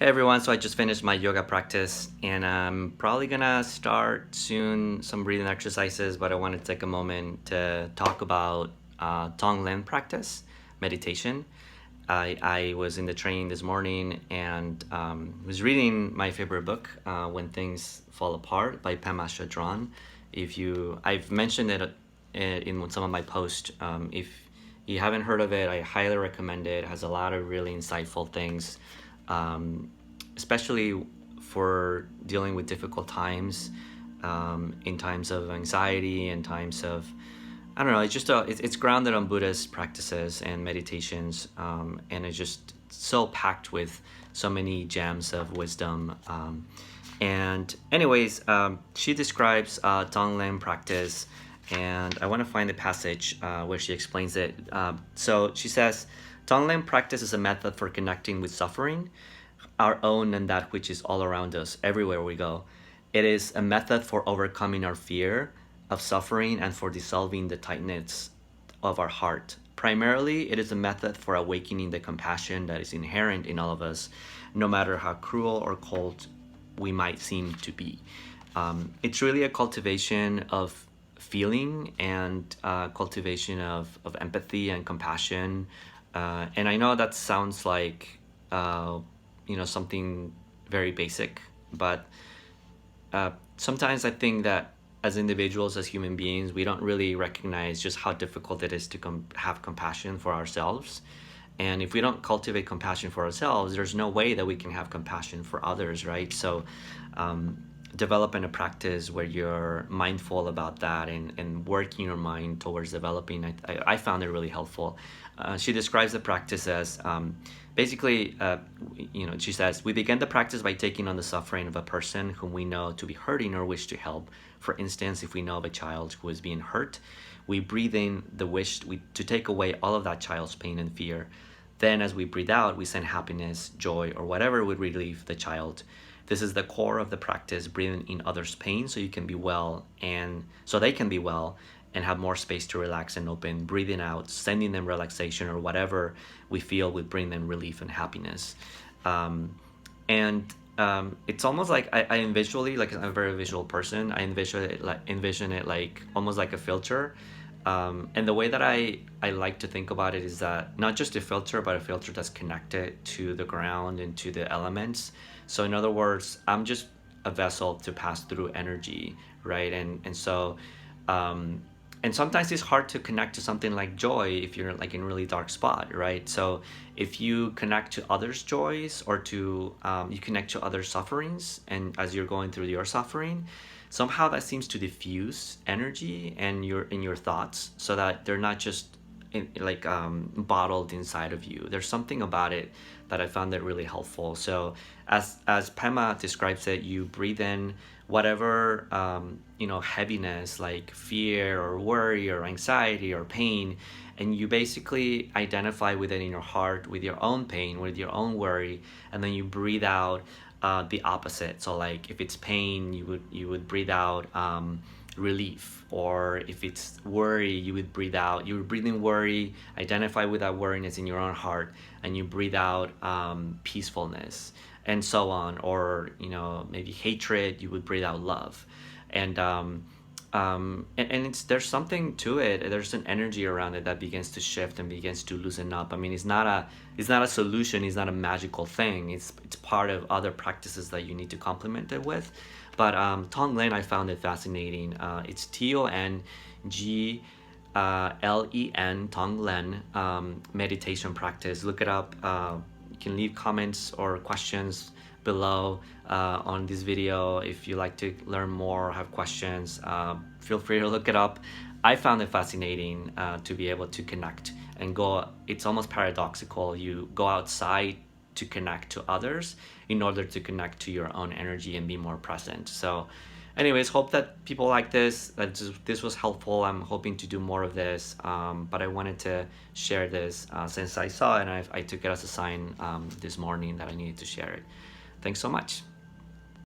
Hey everyone, so I just finished my yoga practice and I'm probably gonna start soon some breathing exercises, but I want to take a moment to talk about Tonglen practice, meditation. I was in the training this morning and was reading my favorite book, When Things Fall Apart by Pema Chodron. I've mentioned it in some of my posts. If you haven't heard of it, I highly recommend it. It has a lot of really insightful things, um, especially for dealing with difficult times, in times of anxiety and times of, I don't know, it's grounded on Buddhist practices and meditations, and it's just so packed with so many gems of wisdom. And anyways, she describes Tonglen practice, and I want to find the passage where she explains it. So she says, Tonglen practice is a method for connecting with suffering, our own and that which is all around us, everywhere we go. It is a method for overcoming our fear of suffering and for dissolving the tightness of our heart. Primarily, it is a method for awakening the compassion that is inherent in all of us, no matter how cruel or cold we might seem to be. It's really a cultivation of feeling and cultivation of empathy and compassion. And I know that sounds like something very basic, but sometimes I think that as individuals, as human beings, we don't really recognize just how difficult it is to have compassion for ourselves. And if we don't cultivate compassion for ourselves, there's no way that we can have compassion for others, right? So developing a practice where you're mindful about that and working your mind towards developing, I found it really helpful. She describes the practice as basically, she says, we begin the practice by taking on the suffering of a person whom we know to be hurting or wish to help. For instance, if we know of a child who is being hurt, we breathe in the wish to take away all of that child's pain and fear. Then as we breathe out, we send happiness, joy, or whatever would relieve the child. This is the core of the practice, breathing in others' pain so you can be well and so they can be well and have more space to relax and open, breathing out, sending them relaxation or whatever we feel would bring them relief and happiness. It's almost like I visually, like I'm a very visual person, I envision it like almost like a filter. And the way that I like to think about it is that not just a filter, but a filter that's connected to the ground and to the elements. So in other words, I'm just a vessel to pass through energy, right? And sometimes it's hard to connect to something like joy if you're like in a really dark spot, right? So if you connect to others' joys or to you connect to other sufferings, and as you're going through your suffering, somehow that seems to diffuse energy and your thoughts, so that they're not just bottled inside of you. There's something about it that I found that really helpful. So as Pema describes it, you breathe in whatever heaviness like fear or worry or anxiety or pain, and you basically identify with it in your heart, with your own pain, with your own worry, and then you breathe out the opposite. So like if it's pain, you would breathe out relief, or if it's worry, you would breathe in worry, identify with that worriness in your own heart, and you breathe out peacefulness, and so on. Or maybe hatred, you would breathe out love. And there's something to it. There's an energy around it that begins to shift and begins to loosen up. I mean, it's not a solution. It's not a magical thing. It's part of other practices that you need to complement it with. But Tonglen, I found it fascinating. It's Tonglen, Tonglen, meditation practice. Look it up. You can leave comments or questions below on this video. If you like to learn more or have questions, feel free to look it up. I found it fascinating to be able to connect and go. It's almost paradoxical. You go outside to connect to others in order to connect to your own energy and be more present. So anyways, hope that people like this, that this was helpful. I'm hoping to do more of this, but I wanted to share this since I saw it, and I took it as a sign this morning that I needed to share it. Thanks so much.